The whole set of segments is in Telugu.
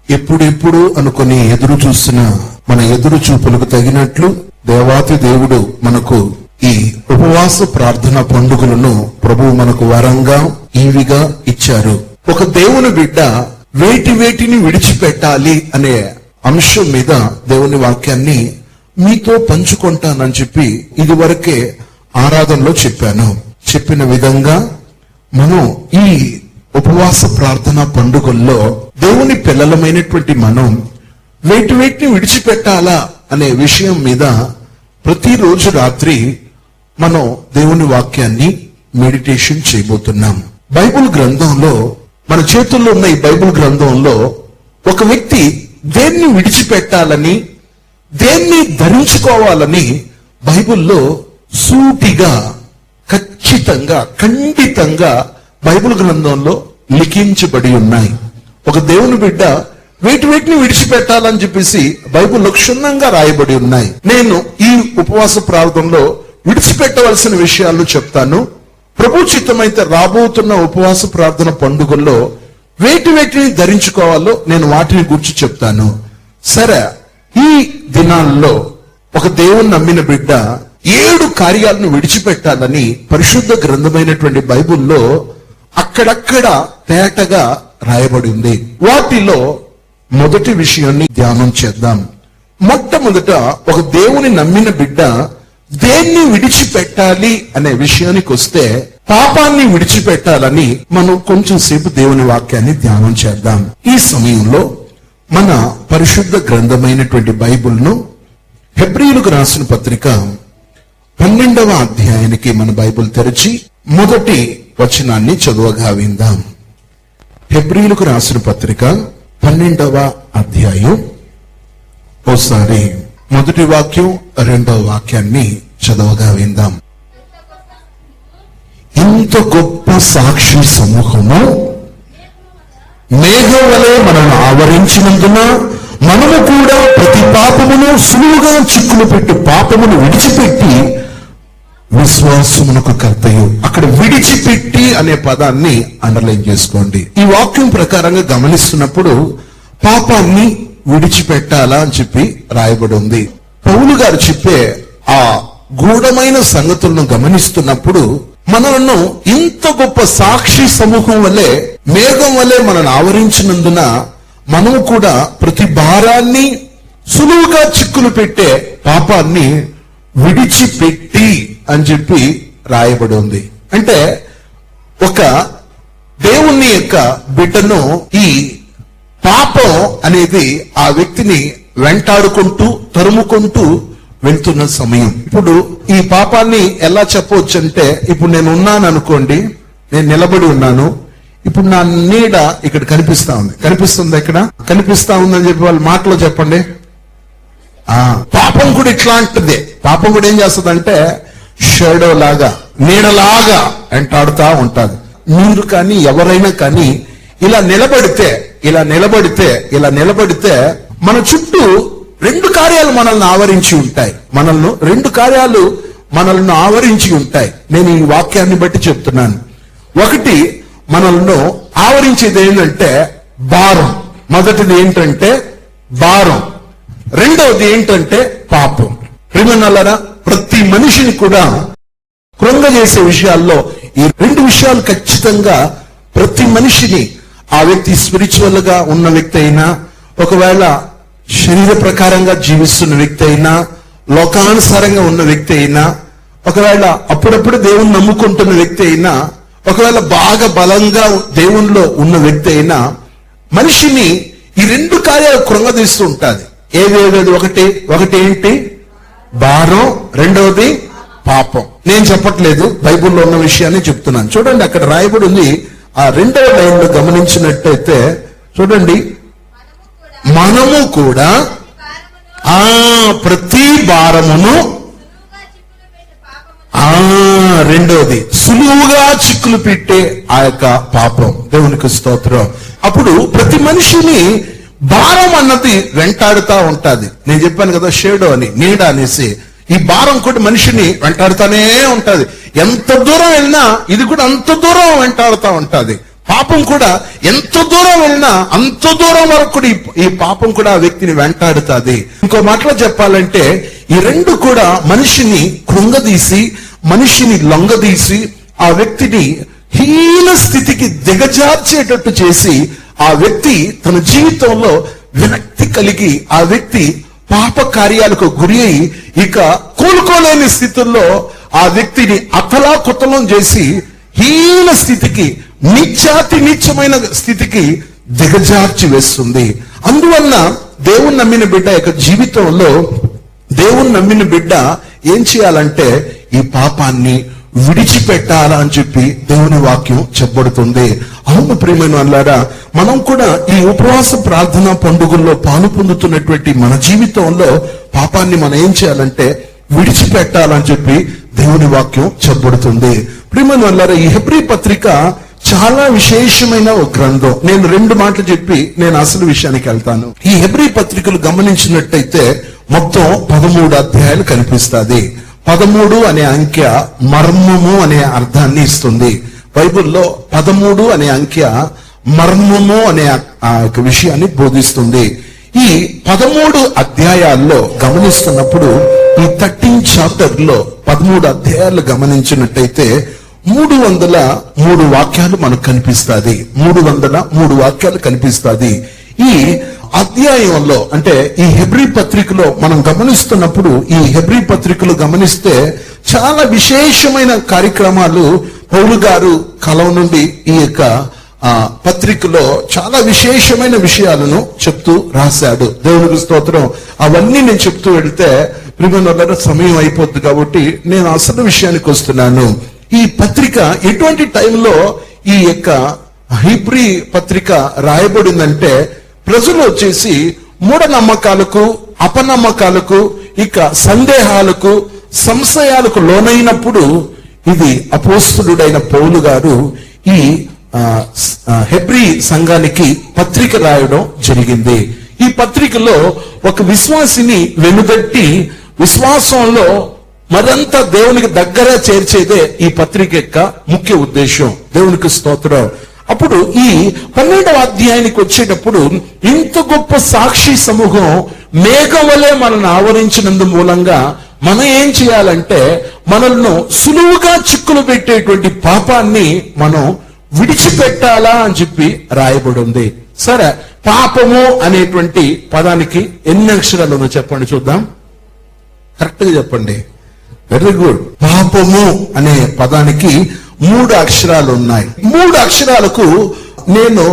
ఎప్పుడెప్పుడు అనుకుని ఎదురు చూస్తున్న మన ఎదురు చూపులకు తగినట్లు దేవాతి దేవుడు మనకు ఈ ఉపవాస ప్రార్థన పండుగలను ప్రభువు మనకు వరంగా ఈవిగా ఇచ్చారు. ఒక దేవుని బిడ్డ వేటిని విడిచిపెట్టాలి అనే అంశం మీద దేవుని వాక్యాన్ని మీతో పంచుకుంటానని చెప్పి ఇదివరకే ఆరాధనలో చెప్పాను. చెప్పిన విధంగా మనం ఈ ఉపవాస ప్రార్థన పండుగల్లో దేవుని పిల్లలమైనటువంటి మనం వేటిని విడిచిపెట్టాలా అనే విషయం మీద ప్రతిరోజు రాత్రి మనం దేవుని వాక్యాన్ని మెడిటేషన్ చేయబోతున్నాం. బైబిల్ గ్రంథంలో, మన చేతుల్లో ఉన్న ఈ బైబిల్ గ్రంథంలో ఒక వ్యక్తి దేన్ని విడిచిపెట్టాలని, దేన్ని ధరించుకోవాలని బైబిల్లో సూటిగా, ఖచ్చితంగా, ఖండితంగా బైబిల్ గ్రంథంలో లిఖించబడి ఉన్నాయి. ఒక దేవుని బిడ్డ వేటిని విడిచిపెట్టాలని చెప్పేసి బైబిల్లో క్షుణ్ణంగా రాయబడి ఉన్నాయి. నేను ఈ ఉపవాస ప్రార్థనలో విడిచిపెట్టవలసిన విషయాలు చెప్తాను. ప్రభు చిత్తమైతే రాబోతున్న ఉపవాస ప్రార్థన పండుగల్లో వేటిని ధరించుకోవాలో నేను వాటిని గురించి చెప్తాను. సరే, ఈ దినాల్లో ఒక దేవుని నమ్మిన బిడ్డ 7 కార్యాలను విడిచిపెట్టాలని పరిశుద్ధ గ్రంథమైనటువంటి బైబిల్లో అక్కడక్కడ తేటగా రాయబడి ఉంది. వాటిలో మొదటి విషయాన్ని ధ్యానం చేద్దాం. మొట్టమొదట ఒక దేవుని నమ్మిన బిడ్డ దేన్ని విడిచిపెట్టాలి అనే విషయానికి వస్తే పాపాన్ని విడిచిపెట్టాలని మనం కొంచెం సేపు దేవుని వాక్యాన్ని ధ్యానం చేద్దాం. ఈ సమయంలో మన పరిశుద్ధ గ్రంథమైనటువంటి బైబిల్ను హెబ్రీయులకు రాసిన పత్రిక 12వ అధ్యాయానికి మన బైబిల్ తెరిచి మొదటి వచనాన్ని చదువుగా విందాం. హెబ్రీయులకు రాసిన పత్రిక 12వ అధ్యాయం, ఓసారి మొదటి వాక్యం, 2వ వాక్యాన్ని చదవగా విందాం. ఇంత గొప్ప సాక్షి సమూహము మేఘం వలె మనల్ని ఆవరించినందున మనము కూడా ప్రతి పాపమును సులువుగా చిక్కులు పెట్టి పాపమును విడిచిపెట్టి విశ్వాసమునకు కర్తయు. అక్కడ విడిచిపెట్టి అనే పదాన్ని అండర్లైన్ చేసుకోండి. ఈ వాక్యం ప్రకారంగా గమనిస్తున్నప్పుడు పాపాన్ని విడిచిపెట్టాలా అని చెప్పి రాయబడి ఉంది. పౌలు గారు చెప్పే ఆ గూఢమైన సంగతులను గమనిస్తున్నప్పుడు మనలను ఇంత గొప్ప సాక్షి సమూహం వలె, మేఘం వలె మనల్ని ఆవరించినందున మనము కూడా ప్రతి భారాన్ని సులువుగా చిక్కులు పెట్టే పాపాన్ని విడిచిపెట్టి అని చెప్పి రాయబడి ఉంది. అంటే ఒక దేవుని యొక్క బిడ్డను ఈ పాపం అనేది ఆ వ్యక్తిని వెంటాడుకుంటూ, తరుముకుంటూ వెళ్తున్న సమయం. ఇప్పుడు ఈ పాపాన్ని ఎలా చెప్పవచ్చు అంటే, ఇప్పుడు నేను ఉన్నాను అనుకోండి, నేను నిలబడి ఉన్నాను, ఇప్పుడు నా నీడ ఇక్కడ కనిపిస్తా ఉంది. కనిపిస్తుంది, ఇక్కడ కనిపిస్తా ఉందని చెప్పి వాళ్ళ మాటలో చెప్పండి. పాపం కూడా ఇట్లాంటిదే. పాపం కూడా ఏం చేస్తుంది అంటే షాడో లాగా, నీడలాగా వెంటాడుతా ఉంటుంది. మీరు కానీ ఎవరైనా కానీ ఇలా నిలబడితే మన చుట్టూ 2 కార్యాలు మనల్ని ఆవరించి ఉంటాయి. 2 కార్యాలు మనల్ని ఆవరించి ఉంటాయి. నేను ఈ వాక్యాన్ని బట్టి చెప్తున్నాను. ఒకటి, మనల్ని ఆవరించేది ఏంటంటే భారం. మొదటిది ఏంటంటే భారం, రెండవది ఏంటంటే పాపం. ప్రియమైనలారా, ప్రతి మనిషిని కూడా కృంగజేసే విషయాల్లో ఈ 2 విషయాలు ఖచ్చితంగా ప్రతి మనిషిని, ఆ వ్యక్తి స్పిరిచువల్ గా ఉన్న వ్యక్తి అయినా, ఒకవేళ శరీర ప్రకారంగా జీవిస్తున్న వ్యక్తి అయినా, లోకానుసారంగా ఉన్న వ్యక్తి అయినా, ఒకవేళ అప్పుడప్పుడు దేవుని నమ్ముకుంటున్న వ్యక్తి అయినా, ఒకవేళ బాగా బలంగా దేవునిలో ఉన్న వ్యక్తి అయినా, మనిషిని ఈ 2 కార్యాలు కృంగదీస్తూ ఉంటుంది. ఏవేది? ఒకటి ఏంటి? భారం, రెండవది పాపం. నేను చెప్పట్లేదు, బైబిల్లో ఉన్న విషయాన్ని చెప్తున్నాను. చూడండి, అక్కడ రాయబడి ఉంది. ఆ 2వ లైన్లో గమనించినట్టయితే చూడండి, మనము కూడా ప్రతి భారమును, రెండవది సులువుగా చిక్కులు పెట్టే ఆ యొక్క పాపం. దేవునికి స్తోత్రం. అప్పుడు ప్రతి మనిషిని భారం అన్నది వెంటాడుతా ఉంటది. నేను చెప్పాను కదా, షేడో అని, నీడ అనేసి. ఈ భారం కూడా మనిషిని వెంటాడుతానే ఉంటది. ఎంత దూరం వెళ్ళినా ఇది కూడా అంత దూరం వెంటాడుతా ఉంటది. పాపం కూడా ఎంత దూరం వెళ్ళినా అంత దూరం వరకు కూడా ఈ పాపం కూడా ఆ వ్యక్తిని వెంటాడుతుంది. ఇంకో మాటలో చెప్పాలంటే ఈ రెండు కూడా మనిషిని కృంగదీసి, మనిషిని లొంగదీసి, ఆ వ్యక్తిని హీన స్థితికి దిగజార్చేటట్టు చేసి, ఆ వ్యక్తి తన జీవితంలో విరక్తి కలిగి, ఆ వ్యక్తి పాప కార్యాలకు గురి అయి ఇక కోలుకోలేని స్థితుల్లో ఆ వ్యక్తిని అతలాకుతలం చేసి హీన స్థితికి, నీచాతి నీచమైన స్థితికి దిగజార్చి వేస్తుంది. అందువలన దేవుని నమ్మిన బిడ్డ యొక్క జీవితంలో దేవుని నమ్మిన బిడ్డ ఏం చేయాలంటే ఈ పాపాన్ని విడిచిపెట్టాలా అని చెప్పి దేవుని వాక్యం చెప్పబడుతుంది. అవును ప్రియమైన వాళ్ళారా, మనం కూడా ఈ ఉపవాస ప్రార్థన పండుగల్లో పాలు పొందుతున్నటువంటి మన జీవితంలో పాపాన్ని మనం ఏం చేయాలంటే విడిచిపెట్టాలని చెప్పి దేవుని వాక్యం చెప్పబడుతుంది. ప్రియమైన వాళ్ళారా, ఈ హెబ్రీ పత్రిక చాలా విశేషమైన ఒక గ్రంథం. నేను 2 మాటలు చెప్పి నేను అసలు విషయానికి వెళ్తాను. ఈ హెబ్రీ పత్రికలు గమనించినట్టయితే మొత్తం 13 అధ్యాయాలు కనిపిస్తుంది. 13 అనే అంకె మర్మము అనే అర్థాన్ని ఇస్తుంది. బైబిల్లో 13 అనే అంకె మర్మము అనే విషయాన్ని బోధిస్తుంది. ఈ 13 అధ్యాయాల్లో గమనిస్తున్నప్పుడు ఈ 13 చాప్టర్ లో 13 అధ్యాయాలు గమనించినట్టయితే 303 వాక్యాలు మనకు కనిపిస్తుంది. 303 వాక్యాలు కనిపిస్తుంది. ఈ అధ్యాయంలో అంటే ఈ హెబ్రీ పత్రికలో మనం గమనిస్తున్నప్పుడు, ఈ హెబ్రీ పత్రికలు గమనిస్తే చాలా విశేషమైన కార్యక్రమాలు పౌలు గారు కలం నుండి ఈ యొక్క పత్రికలో చాలా విశేషమైన విషయాలను చెప్తూ రాశాడు. దేవునికి స్తోత్రం. అవన్నీ నేను చెప్తూ వెళ్తే ప్రియమైన సమయం అయిపోద్ది కాబట్టి నేను అసలు విషయానికి వస్తున్నాను. ఈ పత్రిక ఎటువంటి టైంలో ఈ యొక్క హెబ్రీ పత్రిక రాయబడిందంటే, ప్రజలు వచ్చేసి మూఢనమ్మకాలకు, అపనమ్మకాలకు, ఇక సందేహాలకు, సంశయాలకు లోనైనప్పుడు ఇది అపోస్తలుడైన పౌలు గారు ఈ హెబ్రీ సంఘానికి పత్రిక రాయడం జరిగింది. ఈ పత్రికలో ఒక విశ్వాసిని వెనుదట్టి విశ్వాసంలో మరంతా దేవునికి దగ్గర చేర్చేదే ఈ పత్రిక యొక్క ముఖ్య ఉద్దేశం. దేవునికి స్తోత్రం. అప్పుడు ఈ 12వ అధ్యాయానికి వచ్చేటప్పుడు ఇంత గొప్ప సాక్షి సమూహం మేఘం వలె మనల్ని ఆవరించినందు మూలంగా మనం ఏం చేయాలంటే మనల్ని సులువుగా చిక్కులు పెట్టేటువంటి పాపాన్ని మనం విడిచిపెట్టాలా అని చెప్పి రాయబడి ఉంది. సరే, పాపము అనేటువంటి పదానికి ఎన్ని అక్షరాలు ఉన్నాయో చెప్పండి చూద్దాం. కరెక్ట్ గా చెప్పండి. Very good. పాపము అనే పదానికి 3 అక్షరాలు ఉన్నాయి. 3 అక్షరాలకు నేను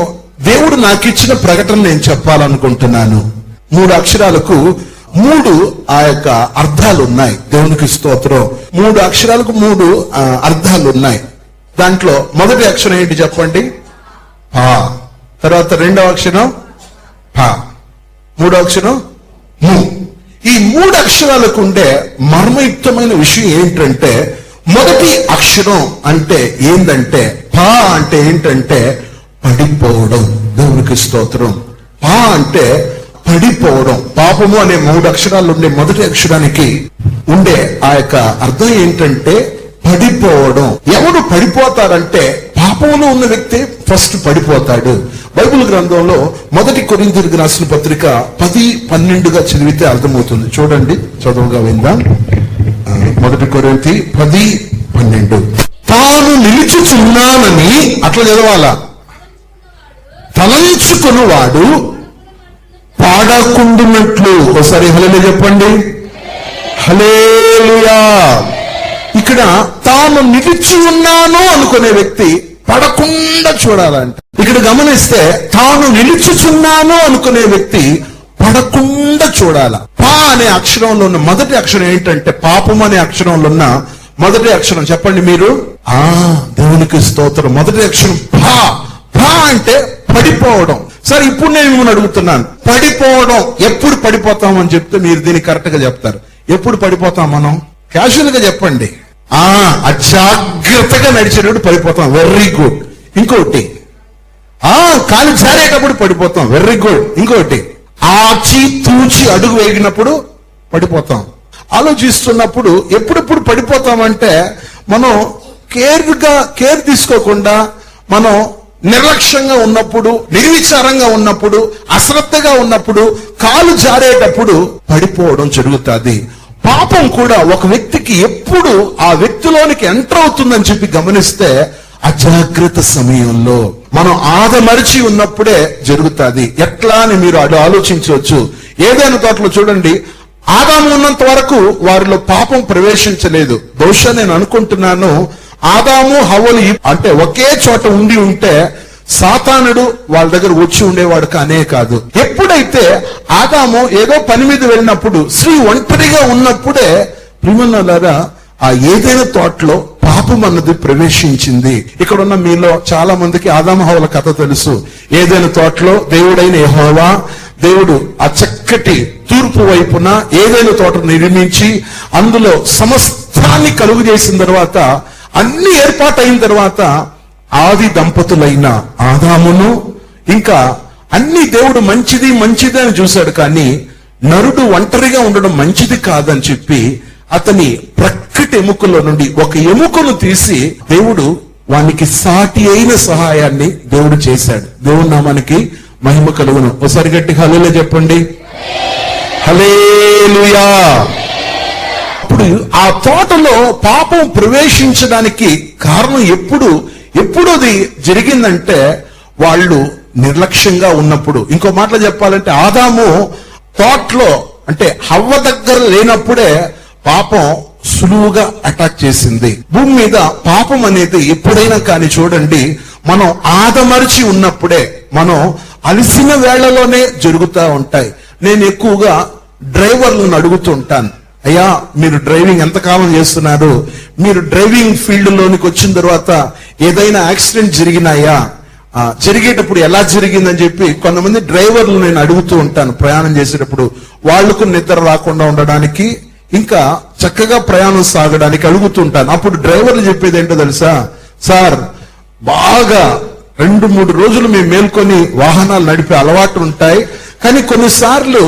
దేవుడు నాకు ఇచ్చిన ప్రకటన నేను చెప్పాలనుకుంటున్నాను. 3 అక్షరాలకు 3 ఆ యొక్క అర్థాలు ఉన్నాయి. దేవునికి స్తోత్రం. 3 అక్షరాలకు 3 అర్థాలు ఉన్నాయి. దాంట్లో మొదటి అక్షరం ఏంటి చెప్పండి? పా. తర్వాత 2వ అక్షరం పా. 3వ అక్షరం ము. ఈ 3 అక్షరాలకు ఉండే మర్మయుక్తమైన విషయం ఏంటంటే, మొదటి అక్షరం అంటే ఏంటంటే, పా అంటే ఏంటంటే పడిపోవడం. దేవునికి స్తోత్రం. పా అంటే పడిపోవడం. పాపము అనే 3 అక్షరాలు ఉండే మొదటి అక్షరానికి ఉండే ఆ యొక్క అర్థం ఏంటంటే పడిపోవడం. ఎవరు పడిపోతారంటే పాపంలో ఉన్న వ్యక్తి ఫస్ట్ పడిపోతాడు. బైబిల్ గ్రంథంలో 1 కొరింథీయులకు రాసిన పత్రిక 10:12గా చదివితే అర్థమవుతుంది. చూడండి, చదువుగా విందాం. 1 కొరింథీ 10:12. తాను నిలుచుచున్నానని అట్లా చదవాలా. తలంచుకున్నవాడు పాడకుండునట్లు. ఒకసారి హల్లెలూయా చెప్పండి. హల్లెలూయా. ఇక్కడ తాను నిలిచి ఉన్నాను అనుకునే వ్యక్తి పడకుండా చూడాలంట. ఇక్కడ గమనిస్తే తాను నిలుచుచున్నాను అనుకునే వ్యక్తి పడకుండా చూడాల. పా అనే అక్షరంలో ఉన్న మొదటి అక్షరం ఏంటంటే, పాపం అనే అక్షరంలో ఉన్న మొదటి అక్షరం చెప్పండి మీరు. దేవునికి స్తోత్రం. మొదటి అక్షరం పా. పా అంటే పడిపోవడం. సరే, ఇప్పుడు నేను మిమ్మల్ని అడుగుతున్నాను, పడిపోవడం ఎప్పుడు పడిపోతాం అని చెప్తే మీరు దీన్ని కరెక్ట్ గా చెప్తారు. ఎప్పుడు పడిపోతాం మనం? క్యాజువల్ గా చెప్పండి. అజాగ్రత్తగా నడిచేటప్పుడు పడిపోతాం. Very good. ఇంకోటి, కాలు జారేటప్పుడు పడిపోతాం. Very good. ఇంకోటి, ఆచి తూచి అడుగు వేగినప్పుడు పడిపోతాం. ఆలోచిస్తున్నప్పుడు ఎప్పుడెప్పుడు పడిపోతామంటే, మనం కేర్ తీసుకోకుండా మనం నిర్లక్ష్యంగా ఉన్నప్పుడు, నిర్విచారంగా ఉన్నప్పుడు, అశ్రద్ధగా ఉన్నప్పుడు, కాలు జారేటప్పుడు పడిపోవడం జరుగుతుంది. పాపం కూడా ఒక వ్యక్తికి ఎప్పుడు ఆ వ్యక్తిలోనికి ఎంటర్ అవుతుందని చెప్పి గమనిస్తే అజాగ్రత్త సమయంలో, మనం ఆదమరిచి ఉన్నప్పుడే జరుగుతుంది. ఎట్లా అని మీరు ఆలోచించవచ్చు. ఏదైనా తోటలో చూడండి, ఆదాము ఉన్నంత వరకు వారిలో పాపం ప్రవేశించలేదు. బహుశా నేను అనుకుంటున్నాను, ఆదాము హవ్వలు అంటే ఒకే చోట ఉంటే సాతానుడు వాళ్ళ దగ్గర వచ్చి ఉండేవాడు కానే కాదు. ఎప్పుడైతే ఆదాము ఏదో పని మీద వెళ్ళినప్పుడు, స్త్రీ ఒంటరిగా ఉన్నప్పుడే ప్రియమైనలారా ఆ ఏదైనా తోటలో పాపం అన్నది ప్రవేశించింది. ఇక్కడ ఉన్న మీలో చాలా మందికి ఆదాము హవ్వల కథ తెలుసు. ఏదైనా తోటలో దేవుడైన యెహోవా దేవుడు ఆ చక్కటి తూర్పు వైపున ఏదైనా తోట నిర్మించి అందులో సమస్తాన్ని కలుగు చేసిన తర్వాత, అన్ని ఏర్పాటైన తర్వాత ఆది దంపతులైన ఆదామును ఇంకా అన్ని దేవుడు మంచిది మంచిది అని చూశాడు. కానీ నరుడు ఒంటరిగా ఉండడం మంచిది కాదని చెప్పి అతని ప్రక్కటి ఎముకలో నుండి ఒక ఎముకను తీసి దేవుడు వానికి సాటి అయిన సహాయాన్ని దేవుడు చేశాడు. దేవుడు నామానికి మహిమ కలుగును. ఒకసారి గట్టి హల్లెలూయా చెప్పండి. హల్లెలూయా. అప్పుడు ఆ తోటలో పాపం ప్రవేశించడానికి కారణం ఎప్పుడు అది జరిగిందంటే వాళ్ళు నిర్లక్ష్యంగా ఉన్నప్పుడు. ఇంకో మాటలో చెప్పాలంటే ఆదాము తోటలో అంటే హవ్వ దగ్గర లేనప్పుడే పాపం సులువుగా అటాక్ చేసింది. భూమి మీద పాపం అనేది ఎప్పుడైనా కానీ చూడండి, మనం ఆదమరిచి ఉన్నప్పుడే, మనం అలసిన వేళలోనే జరుగుతూ ఉంటాయి. నేను ఎక్కువగా డ్రైవర్లను అడుగుతూ ఉంటాను, అయ్యా మీరు డ్రైవింగ్ ఎంతకాలం చేస్తున్నారు? మీరు డ్రైవింగ్ ఫీల్డ్ లోనికి వచ్చిన తర్వాత ఏదైనా యాక్సిడెంట్ జరిగినాయా? జరిగేటప్పుడు ఎలా జరిగిందని చెప్పి కొంతమంది డ్రైవర్లు నేను అడుగుతూ ఉంటాను. ప్రయాణం చేసేటప్పుడు వాళ్లకు నిద్ర రాకుండా ఉండడానికి, ఇంకా చక్కగా ప్రయాణం సాగడానికి అడుగుతుంటాను. అప్పుడు డ్రైవర్లు చెప్పేది ఏంటో తెలుసా? సార్, బాగా 2-3 రోజులు మేము మేల్కొని వాహనాలు నడిపే అలవాటు ఉంటాయి, కానీ కొన్నిసార్లు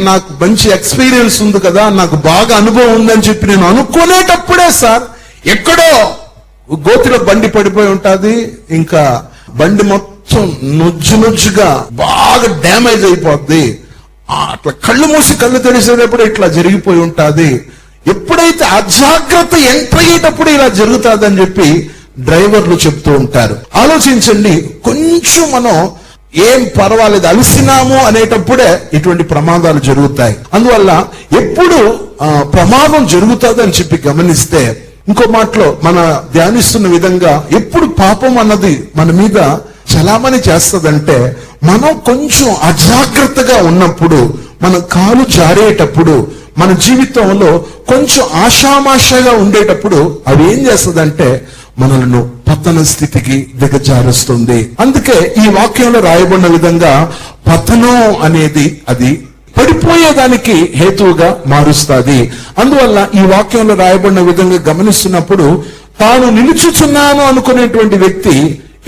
నాకు మంచి ఎక్స్పీరియన్స్ ఉంది కదా, నాకు బాగా అనుభవం ఉందని చెప్పి నేను అనుకునేటప్పుడే సార్ ఎక్కడో గోతిలో బండి పడిపోయి ఉంటుంది, ఇంకా బండి మొత్తం నుజ్జుగా బాగా డ్యామేజ్ అయిపోద్ది, అట్లా కళ్ళు మూసి కళ్ళు తెరిసేటప్పుడు ఇట్లా జరిగిపోయి ఉంటుంది. ఎప్పుడైతే అజాగ్రత్త ఎంటర్ అయ్యేటప్పుడు ఇలా జరుగుతుంది అని చెప్పి డ్రైవర్లు చెప్తూ ఉంటారు. ఆలోచించండి, కొంచెం మనం ఏం పర్వాలేదు అలసినాము అనేటప్పుడే ఇటువంటి ప్రమాదాలు జరుగుతాయి. అందువల్ల ఎప్పుడు ప్రమాదం జరుగుతుంది అని చెప్పి గమనిస్తే, ఇంకో మాటలో మన ధ్యానిస్తున్న విధంగా ఎప్పుడు పాపం అన్నది మన మీద చలామణి చేస్తదంటే, మనం కొంచెం అజాగ్రత్తగా ఉన్నప్పుడు, మన కాలు జారేటప్పుడు, మన జీవితంలో కొంచెం ఆషామాషగా ఉండేటప్పుడు అవి ఏం చేస్తుందంటే మనల్ని పతన స్థితికి దిగజారుస్తుంది. అందుకే ఈ వాక్యంలో రాయబడిన విధంగా పతనం అనేది అది పడిపోయేదానికి హేతువుగా మారుస్తుంది. అందువల్ల ఈ వాక్యంలో రాయబడిన విధంగా గమనిస్తున్నప్పుడు, తాను నిలుచుచున్నాను అనుకునేటువంటి వ్యక్తి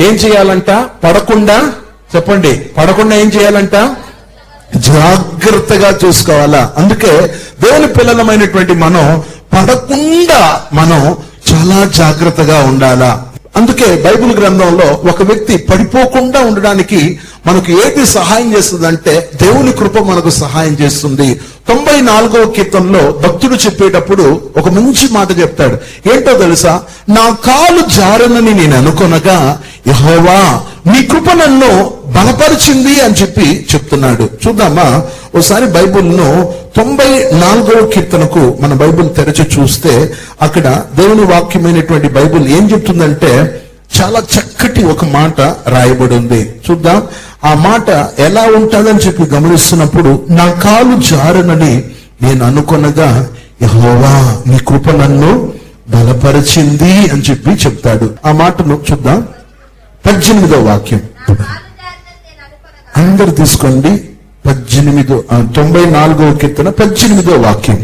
ఏం చేయాలంట? పడకుండా, చెప్పండి, పడకుండా ఏం చేయాలంట? జాగ్రత్తగా చూసుకోవాలా. అందుకే దేవుని పిల్లలమైనటువంటి మనం పడకుండా మనం చాలా జాగ్రత్తగా ఉండాలా. అందుకే బైబిల్ గ్రంథంలో ఒక వ్యక్తి పడిపోకుండా ఉండడానికి మనకు ఏది సహాయం చేస్తుందంటే దేవుని కృప మనకు సహాయం చేస్తుంది. 94వ కీర్తనలో భక్తుడు చెప్పేటప్పుడు ఒక మంచి మాట చెప్తాడు. ఏంటో తెలుసా? నా కాలు జారనని నేను అనుకొనగా యెహోవా నీ కృప నన్ను బలపరిచింది అని చెప్పి చెప్తున్నాడు. చూద్దామా ఒకసారి బైబిల్ను 94వ కీర్తనకు మన బైబిల్ తెరచి చూస్తే అక్కడ దేవుని వాక్యమైనటువంటి బైబిల్ ఏం చెప్తుందంటే చాలా చక్కటి ఒక మాట రాయబడి ఉంది. చూద్దాం ఆ మాట ఎలా ఉంటుందని చెప్పి గమనిస్తున్నప్పుడు, నా కాలు జారనని నేను అనుకొనగా యెహోవా నీ కృప నన్ను బలపరిచింది అని చెప్పి చెప్తాడు. ఆ మాటను చూద్దాం. 18వ వాక్యం అందరు తీసుకోండి. 94వ కీర్తన 18వ వాక్యం.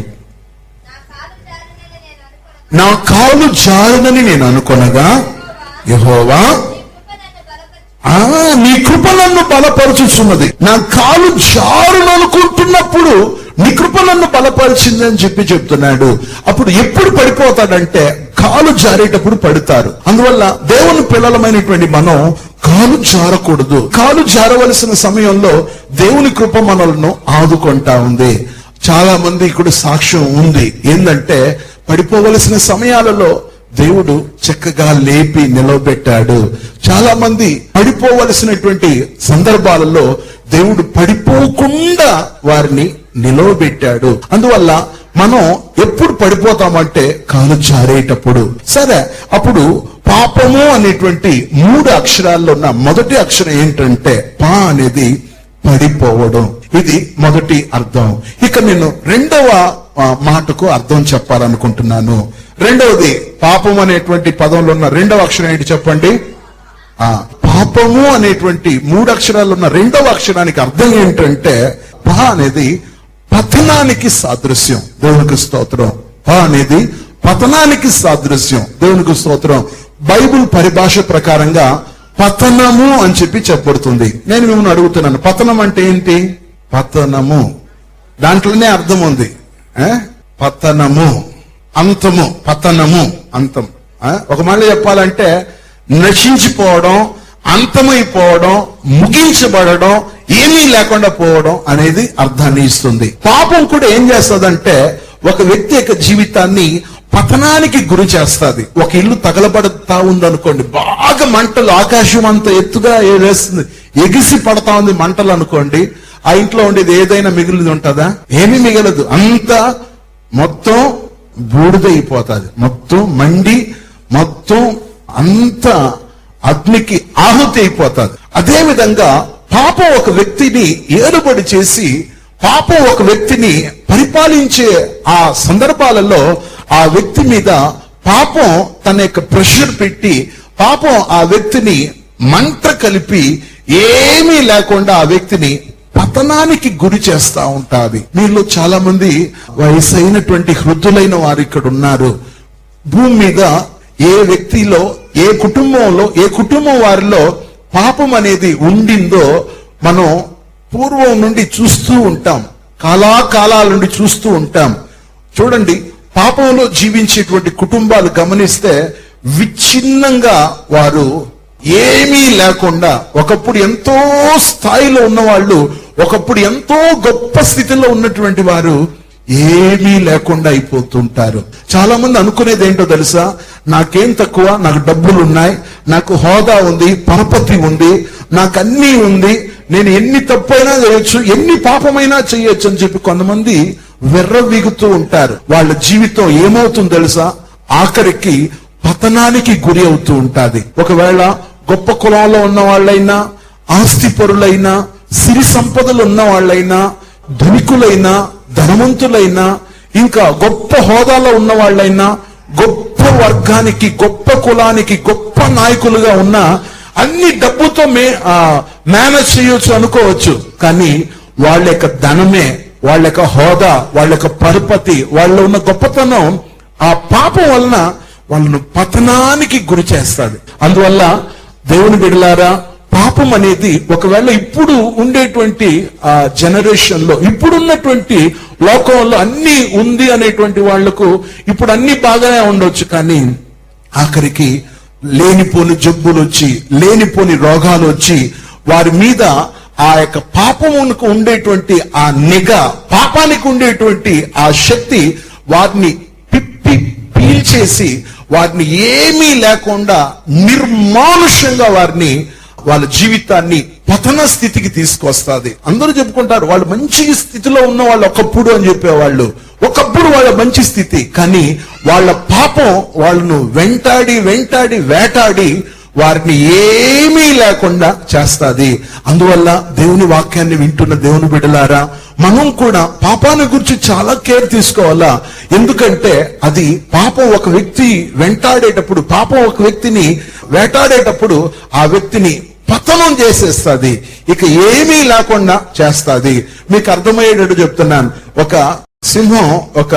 నా కాలు జారునని నేను అనుకొనగా యెహోవా నీ కృప నన్ను బలపరుచుచున్నది. నా కాలు జారును అనుకుంటున్నప్పుడు నీ కృప నన్ను బలపరిచింది అని చెప్తున్నాడు. అప్పుడు ఎప్పుడు పడిపోతాడంటే కాలు జారేటప్పుడు పడతారు. అందువల్ల దేవుని పిల్లలమైనటువంటి మనం కాలు జారకూడదు. కాలు జారవలసిన సమయంలో దేవుని కృప మనల్ని ఆదుకుంటా ఉంది. చాలా మంది ఇక్కడ సాక్ష్యం ఉంది ఏంటంటే, పడిపోవలసిన సమయాలలో దేవుడు చక్కగా లేపి నిలవబెట్టాడు. చాలా మంది పడిపోవలసినటువంటి సందర్భాలలో దేవుడు పడిపోకుండా వారిని నిలవబెట్టాడు. అందువల్ల మనం ఎప్పుడు పడిపోతామంటే కాలు జారేటప్పుడు. సరే, అప్పుడు పాపము అనేటువంటి 3 అక్షరాల్లో ఉన్న మొదటి అక్షరం ఏంటంటే పా అనేది పడిపోవడం. ఇది మొదటి అర్థం. ఇక నేను రెండవ మాటకు అర్థం చెప్పాలనుకుంటున్నాను. రెండవది, పాపం అనేటువంటి పదంలో ఉన్న రెండవ అక్షరం ఏంటి చెప్పండి? పాపము అనేటువంటి 3 అక్షరాలు ఉన్న రెండవ అక్షరానికి అర్థం ఏంటంటే పా అనేది పతనానికి సాదృశ్యం. దేవునికి స్తోత్రం. పా అనేది పతనానికి సాదృశ్యం. దేవునికి స్తోత్రం. బైబిల్ పరిభాష ప్రకారంగా పతనము అని చెప్పబడుతుంది. నేను మిమ్మల్ని అడుగుతున్నాను, పతనం అంటే ఏంటి? పతనము దాంట్లోనే అర్థం ఉంది. పతనము అంతము, పతనము అంతం. ఒక మాట చెప్పాలంటే నశించిపోవడం, అంతమైపోవడం, ముగించబడడం, ఏమీ లేకుండా పోవడం అనేది అర్థాన్ని ఇస్తుంది. పాపం కూడా ఏం చేస్తుందంటే ఒక వ్యక్తి యొక్క జీవితాన్ని పతనానికి గురి చేస్తుంది. ఒక ఇల్లు తగలబడతా ఉందనుకోండి, బాగా మంటలు ఆకాశం అంత ఎత్తుగా వేస్తుంది, ఎగిసి పడతా ఉంది మంటలు అనుకోండి, ఆ ఇంట్లో ఉండేది ఏదైనా మిగిలిది ఉంటుందా? ఏమీ మిగలదు. అంతా మొత్తం బూడిదైపోతుంది, మొత్తం మండి, మొత్తం అంత అగ్నికి ఆహుతి అయిపోతుంది. అదే విధంగా పాపం ఒక వ్యక్తిని ఏలుబడి చేసి, పాపం ఒక వ్యక్తిని పరిపాలించే ఆ సందర్భాలలో ఆ వ్యక్తి మీద పాపం తన యొక్క ప్రెషర్ పెట్టి, పాపం ఆ వ్యక్తిని మంట కలిపి ఏమీ లేకుండా ఆ వ్యక్తిని పతనానికి గురి చేస్తా ఉంటాది. మీలో చాలా మంది వయసు అయినటువంటి వృద్ధులైన వారు ఇక్కడ ఉన్నారు. భూమి మీద ఏ వ్యక్తిలో, ఏ కుటుంబంలో, ఏ కుటుంబం వారిలో పాపం అనేది ఉండిందో మనం పూర్వం నుండి చూస్తూ ఉంటాం, కాలాకాలాల నుండి చూస్తూ ఉంటాం. చూడండి, పాపంలో జీవించేటువంటి కుటుంబాలు గమనిస్తే విచ్ఛిన్నంగా వారు ఏమీ లేకుండా, ఒకప్పుడు ఎంతో స్థాయిలో ఉన్నవాళ్ళు, ఒకప్పుడు ఎంతో గొప్ప స్థితిలో ఉన్నటువంటి వారు ఏమీ లేకుండా అయిపోతుంటారు. చాలా మంది అనుకునేది ఏంటో తెలుసా? నాకేం తక్కువ, నాకు డబ్బులు ఉన్నాయి, నాకు హోదా ఉంది, పరపతి ఉంది, నాకు అన్నీ ఉంది, నేను ఎన్ని తప్పైనా చేయొచ్చు, ఎన్ని పాపమైనా చేయొచ్చు అని చెప్పి కొంతమంది వెర్రవీగుతూ ఉంటారు. వాళ్ళ జీవితం ఏమవుతుందో తెలుసా? ఆఖరికి పతనానికి గురి అవుతూ ఉంటాది. ఒకవేళ గొప్ప కులంలో ఉన్న వాళ్ళైనా, ఆస్తి పరులైనా, సిరి సంపదలు ఉన్న వాళ్ళైనా, ధనికులైనా, ధనవంతులైనా, ఇంకా గొప్ప హోదాలో ఉన్న వాళ్ళైనా, గొప్ప వర్గానికి, గొప్ప కులానికి, గొప్ప నాయకులుగా ఉన్న అన్ని డబ్బుతో మేనేజ్ చేయొచ్చు అనుకోవచ్చు. కానీ వాళ్ళ యొక్క ధనమే, వాళ్ళ యొక్క హోదా, వాళ్ళ యొక్క పరపతి, వాళ్ళ ఉన్న గొప్పతనం ఆ పాపం వలన వాళ్ళను పతనానికి గురి చేస్తుంది. అందువల్ల దేవుని బిడ్డలారా, పాపం అనేది ఒకవేళ ఇప్పుడు ఉండేటువంటి ఆ జనరేషన్ లో, ఇప్పుడున్నటువంటి లోకంలో అన్ని ఉంది అనేటువంటి వాళ్లకు ఇప్పుడు అన్ని బాగానే ఉండొచ్చు. కానీ ఆఖరికి లేనిపోని జబ్బులు వచ్చి, లేనిపోని రోగాలు వచ్చి, వారి మీద ఆ యొక్క పాపమునకు ఉండేటువంటి ఆ నిఘా, పాపానికి ఉండేటువంటి ఆ శక్తి వారిని పిప్పి పీల్చేసి, వారిని ఏమీ లేకుండా నిర్మానుష్యంగా వారిని, వాళ్ళ జీవితాన్ని పతన స్థితికి తీసుకొస్తుంది. అందరూ చెప్పుకుంటారు వాళ్ళు మంచి స్థితిలో ఉన్న వాళ్ళు ఒకప్పుడు అని చెప్పేవాళ్ళు. ఒకప్పుడు వాళ్ళ మంచి స్థితి, కానీ వాళ్ళ పాపం వాళ్ళను వెంటాడి వెంటాడి వేటాడి వారిని ఏమీ లేకుండా చేస్తుంది. అందువల్ల దేవుని వాక్యాన్ని వింటున్న దేవుని బిడ్డలారా, మనం కూడా పాపాన్ని గురించి చాలా కేర్ తీసుకోవాలా. ఎందుకంటే అది పాపం ఒక వ్యక్తి వెంటాడేటప్పుడు, పాపం ఒక వ్యక్తిని వేటాడేటప్పుడు ఆ వ్యక్తిని పతనం చేసేస్తుంది, ఇక ఏమీ లేకుండా చేస్తుంది. మీకు అర్థమయ్యేటట్టు చెప్తున్నాను. ఒక సింహం ఒక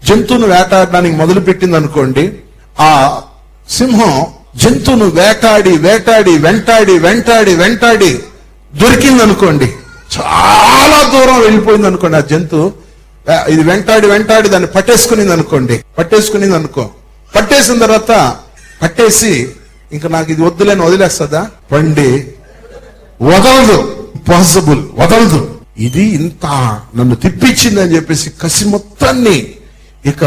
జంతువును వేటాడడానికి మొదలు పెట్టింది అనుకోండి, ఆ సింహం జంతువును వేటాడి వేటాడి వెంటాడి వెంటాడి వెంటాడి దొరికింది అనుకోండి, చాలా దూరం వెళ్ళిపోయింది అనుకోండి, ఆ జంతువు ఇది వెంటాడి దాన్ని పట్టేసుకునింది అనుకో, పట్టేసిన తర్వాత పట్టేసి ఇంకా నాకు ఇది వద్దులేని వదిలేస్తుందా? పండి వదలదు, పాసిబుల్ వదలదు. ఇది ఇంత నన్ను తిప్పించింది అని చెప్పేసి కసి మొత్తాన్ని ఇక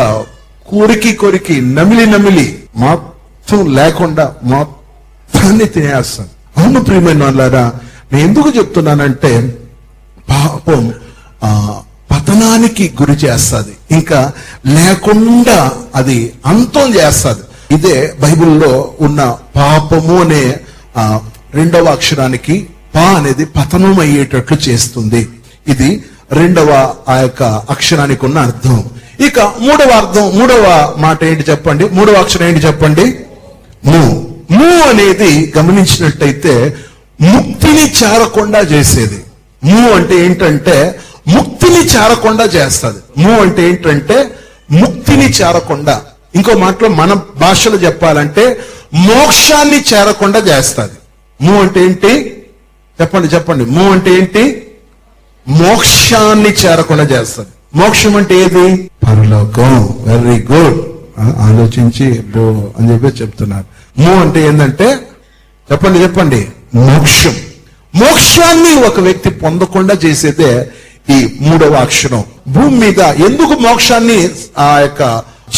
కొరికి నమిలి మొత్తం లేకుండా మొత్తాన్ని తినేస్తాను. అవును ప్రియమైన వాళ్ళారా, నేను ఎందుకు చెప్తున్నానంటే పాపం పతనానికి గురి చేస్తుంది, ఇంకా లేకుండా అది అంతం చేస్తుంది. ఇదే బైబిల్లో ఉన్న పాపము అనే రెండవ అక్షరానికి పా అనేది పతనం అయ్యేటట్లు చేస్తుంది. ఇది రెండవ ఆ యొక్క అక్షరానికి ఉన్న అర్థం. ఇక మూడవ మాట ఏంటి చెప్పండి? మూడవ అక్షరం ఏంటి చెప్పండి? ము అనేది గమనించినట్టయితే ముక్తిని చేరకుండా చేసేది. ము అంటే ఏంటంటే ముక్తిని చేరకుండా చేస్తుంది. ము అంటే ఏంటంటే ముక్తిని చేరకుండా, ఇంకో మాటలో మన భాషలో చెప్పాలంటే మోక్షాన్ని చేరకుండా చేస్తుంది. ము అంటే ఏంటి చెప్పండి? ము అంటే ఏంటి? మోక్షాన్ని చేరకుండా చేస్తుంది. మోక్షం అంటే ఏది? పరలోకం. వెరీ గుడ్, ఆలోచించి అని చెప్పి చెప్తున్నారు. ము అంటే ఏంటంటే చెప్పండి? మోక్షాన్ని ఒక వ్యక్తి పొందకుండా చేసేదే ఈ మూడవ అక్షరం. భూమి మీద ఎందుకు మోక్షాన్ని ఆ యొక్క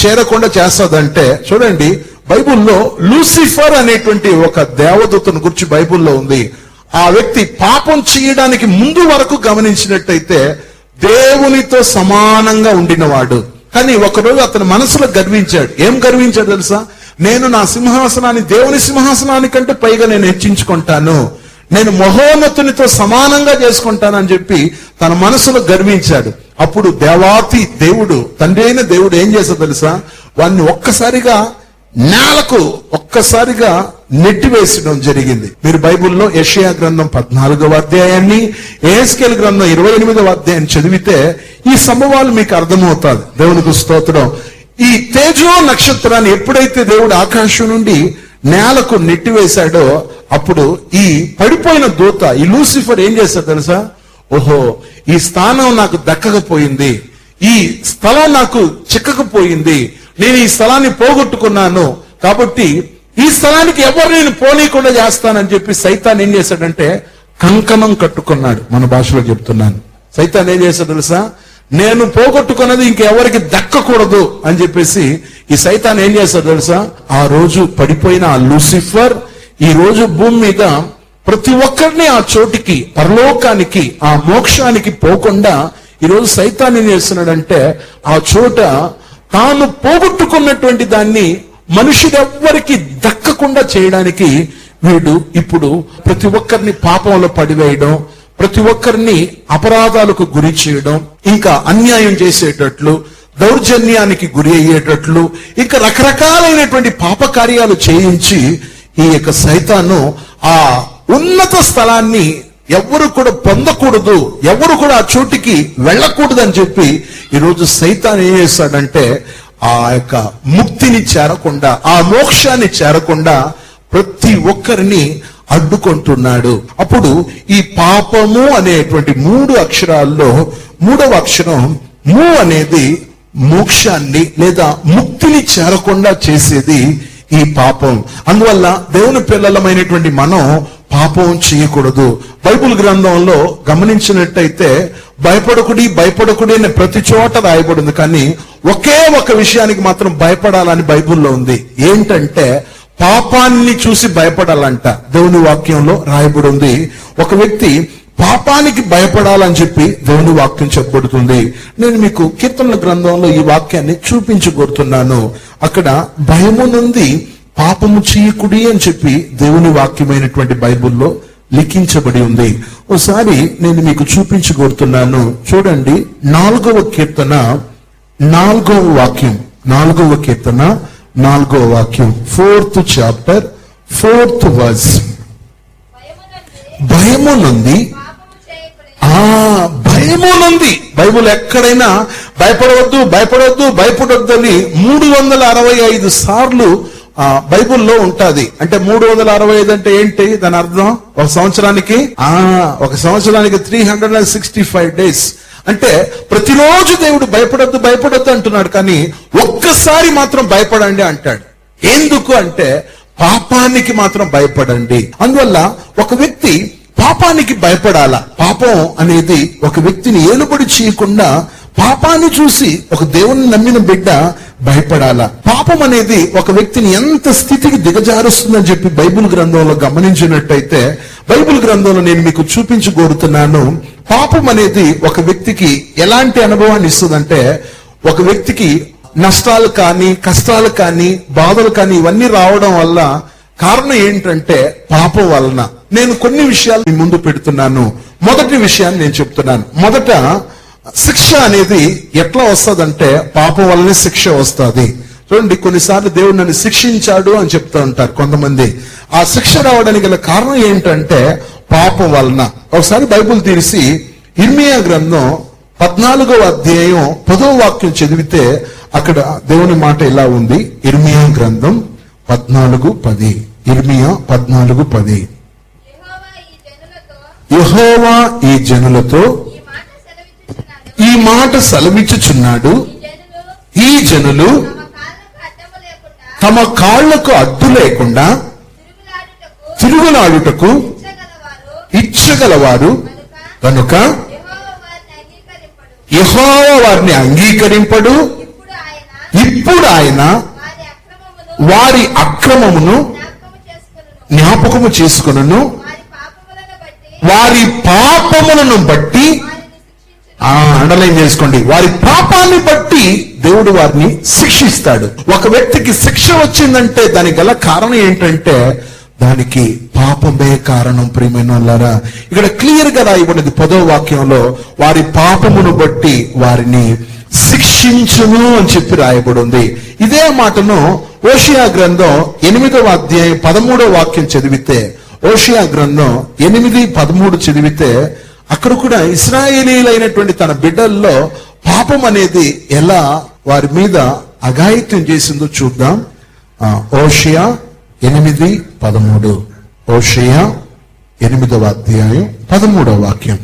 చేరకుండా చేస్తుందంటే, చూడండి బైబుల్లో లూసిఫర్ అనేటువంటి ఒక దేవదూతను గురించి బైబుల్లో ఉంది. ఆ వ్యక్తి పాపం చేయడానికి ముందు వరకు గమనించినట్టయితే దేవునితో సమానంగా ఉండినవాడు. కానీ ఒకరోజు అతని మనసులో గర్వించాడు. ఏం గర్వించాడు తెలుసా? నేను నా సింహాసనాన్ని దేవుని సింహాసనానికంటే పైగా నేను హెచ్చించుకుంటాను, నేను మహోన్నతునితో సమానంగా చేసుకుంటానని చెప్పి తన మనసులో గర్వించాడు. అప్పుడు దేవాతి దేవుడు, తండ్రి అయిన దేవుడు ఏం చేశాడు తెలుసా? వాడిని నేలకు ఒక్కసారిగా నెట్టివేసడం జరిగింది. మీరు బైబిల్లో యెషయా గ్రంథం 14వ అధ్యాయాన్ని, యెహెజ్కేలు గ్రంథం 28వ అధ్యాయాన్ని చదివితే ఈ సంభవాలు మీకు అర్థమవుతాది. దేవునికి స్తోత్రం. ఈ తేజో నక్షత్రాన్ని ఎప్పుడైతే దేవుడు ఆకాశం నుండి నేలకు నెట్టివేశాడో అప్పుడు ఈ పడిపోయిన దూత, ఈ లూసిఫర్ ఏం చేశాడు తెలుసా? ఓహో, ఈ స్థానం నాకు దక్కకపోయింది, ఈ స్థలం నాకు చిక్కకపోయింది, నేను ఈ స్థలాన్ని పోగొట్టుకున్నాను, కాబట్టి ఈ స్థలానికి ఎవరు నేను పోనీయకుండా చేస్తానని చెప్పి సైతాన్ ఏం చేశాడంటే కంకణం కట్టుకున్నాడు. మన భాషలో చెప్తున్నాను. సైతాన్ ఏం చేశాడు తెలుసా? నేను పోగొట్టుకున్నది ఇంకెవరికి దక్కకూడదు అని చెప్పేసి ఈ సైతాన్ ఏం చేశాడు తెలుసా? ఆ రోజు పడిపోయిన ఆ లూసిఫర్ ఈ రోజు భూమి మీద ప్రతి ఒక్కరిని ఆ చోటికి, పరలోకానికి, ఆ మోక్షానికి పోకుండా ఈరోజు సైతాన్ ఏం చేస్తున్నాడంటే ఆ చోట తాను పోగొట్టుకున్నటువంటి దాన్ని మనుషులెవ్వరికి దక్కకుండా చేయడానికి వీడు ఇప్పుడు ప్రతి ఒక్కరిని పాపంలో పడివేయడం, ప్రతి ఒక్కరిని అపరాధాలకు గురి చేయడం, ఇంకా అన్యాయం చేసేటట్లు, దౌర్జన్యానికి గురి అయ్యేటట్లు, ఇంకా రకరకాలైనటువంటి పాప కార్యాలు చేయించి ఈ యొక్క సైతాను ఆ ఉన్నత స్థలాన్ని ఎవరు కూడా పొందకూడదు, ఎవరు కూడా ఆ చోటికి వెళ్ళకూడదు అని చెప్పి ఈరోజు సైతాన్ ఏం చేస్తాడంటే ఆ యొక్క ముక్తిని చేరకుండా, ఆ మోక్షాన్ని చేరకుండా ప్రతి ఒక్కరిని అడ్డుకుంటున్నాడు. అప్పుడు ఈ పాపము అనేటువంటి 3 అక్షరాల్లో మూడవ అక్షరం ము అనేది మోక్షాన్ని లేదా ముక్తిని చేరకుండా చేసేది ఈ పాపం. అందువల్ల దేవుని పిల్లలమైనటువంటి మనం పాపం చేయకూడదు. బైబిల్ గ్రంథంలో గమనించినట్టయితే భయపడకుడి అనే ప్రతి చోట రాయబడింది. కానీ ఒకే ఒక విషయానికి మాత్రం భయపడాలని బైబిల్లో ఉంది. ఏంటంటే పాపాన్ని చూసి భయపడాలంట. దేవుని వాక్యంలో రాయబడి ఉంది. ఒక వ్యక్తి పాపానికి భయపడాలని చెప్పి దేవుని వాక్యం చెప్పబడుతుంది. నేను మీకు కీర్తనల గ్రంథంలో ఈ వాక్యాన్ని చూపించగోరుతున్నాను. అక్కడ భయము నుండి పాపము చేయకుడి అని చెప్పి దేవుని వాక్యమైనటువంటి బైబిల్లో లిఖించబడి ఉంది. ఒకసారి నేను మీకు చూపించగోరుతున్నాను. చూడండి, 4వ కీర్తన 4వ వాక్యం. 4వ కీర్తన 4వ వాక్యం, 4th చాప్టర్ 4th వర్స్. భయము నుండి బైబుల్ ఎక్కడైనా భయపడవద్దు అని 365 సార్లు బైబుల్లో ఉంటది. అంటే 365 అంటే ఏంటి దాని అర్థం? ఒక సంవత్సరానికి 365 days అంటే ప్రతిరోజు దేవుడు భయపడొద్దు భయపడొద్దు అంటున్నాడు, కానీ ఒక్కసారి మాత్రం భయపడండి అంటాడు. ఎందుకు అంటే పాపానికి మాత్రం భయపడండి. అందువల్ల ఒక వ్యక్తి పాపానికి భయపడాలా. పాపం అనేది ఒక వ్యక్తిని ఏలుబడి చేయకుండా పాపాన్ని చూసి ఒక దేవుని నమ్మిన బిడ్డ భయపడాలా. పాపం అనేది ఒక వ్యక్తిని ఎంత స్థితికి దిగజారుస్తుందని చెప్పి బైబిల్ గ్రంథంలో గమనించినట్టయితే, బైబిల్ గ్రంథంలో నేను మీకు చూపించగోరుతున్నాను. పాపం అనేది ఒక వ్యక్తికి ఎలాంటి అనుభవాన్ని ఇస్తుందంటే, ఒక వ్యక్తికి నష్టాలు కానీ కష్టాలు కానీ బాధలు కానీ ఇవన్నీ రావడం వల్ల కారణం ఏంటంటే పాపం వలన. నేను కొన్ని విషయాలు మీ ముందు పెడుతున్నాను. మొదటి విషయాన్ని నేను చెప్తున్నాను. మొదట శిక్ష అనేది ఎట్లా వస్తుందంటే పాపం వల్లనే శిక్ష వస్తుంది. చూడండి, కొన్నిసార్లు దేవుడు నన్ను శిక్షించాడు అని చెప్తూ ఉంటారు కొంతమంది. ఆ శిక్ష రావడానికి గల కారణం ఏంటంటే పాపం వలన. ఒకసారి బైబిల్ తీసి ఇర్మియా గ్రంథం 14వ అధ్యాయం 10వ వాక్యం చదివితే అక్కడ దేవుని మాట ఇలా ఉంది. ఇర్మియా గ్రంథం 14:10. ఇర్మియా 14:10. యెహోవా ఈ జనులతో ఈ మాట సెలవిచ్చుచున్నాడు, ఈ జనులు తమ కాళ్లకు అడ్డు లేకుండా తిరుగులాడుటకు ఇచ్చగలవారు కనుక యెహోవా వారిని అంగీకరింపడు. ఇప్పుడు ఆయన వారి అక్రమమును జ్ఞాపకము చేసుకొనును, వారి పాపములను బట్టి అండర్లైన్ చేసుకోండి, వారి పాపాన్ని బట్టి దేవుడు వారిని శిక్షిస్తాడు. ఒక వ్యక్తికి శిక్ష వచ్చిందంటే దానికి గల కారణం ఏంటంటే దానికి పాపమే కారణం. ప్రియమైన వాళ్ళారా, ఇక్కడ క్లియర్ గా రాయబడినది 10వ వాక్యంలో వారి పాపమును బట్టి వారిని శిక్షించును అని చెప్పి రాయబడి ఉంది. ఇదే మాటను ఓషియా గ్రంథం 8వ అధ్యాయం 13వ వాక్యం చదివితే, ఓషియా గ్రంథం 8:13 చదివితే అక్కడ కూడా ఇశ్రాయేలీలైనటువంటి తన బిడ్డల్లో పాపం అనేది ఎలా వారి మీద అఘాయిత్యం చేసిందో చూద్దాం. ఓషియా 8:13. ఓషియా 8వ అధ్యాయం 13వ వాక్యం.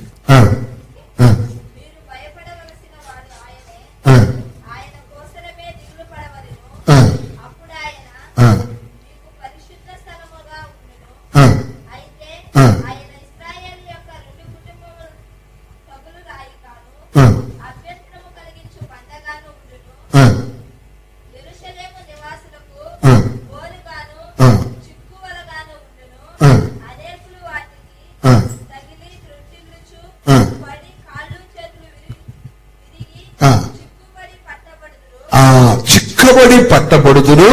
చిక్కబడి పట్టబడుదురు.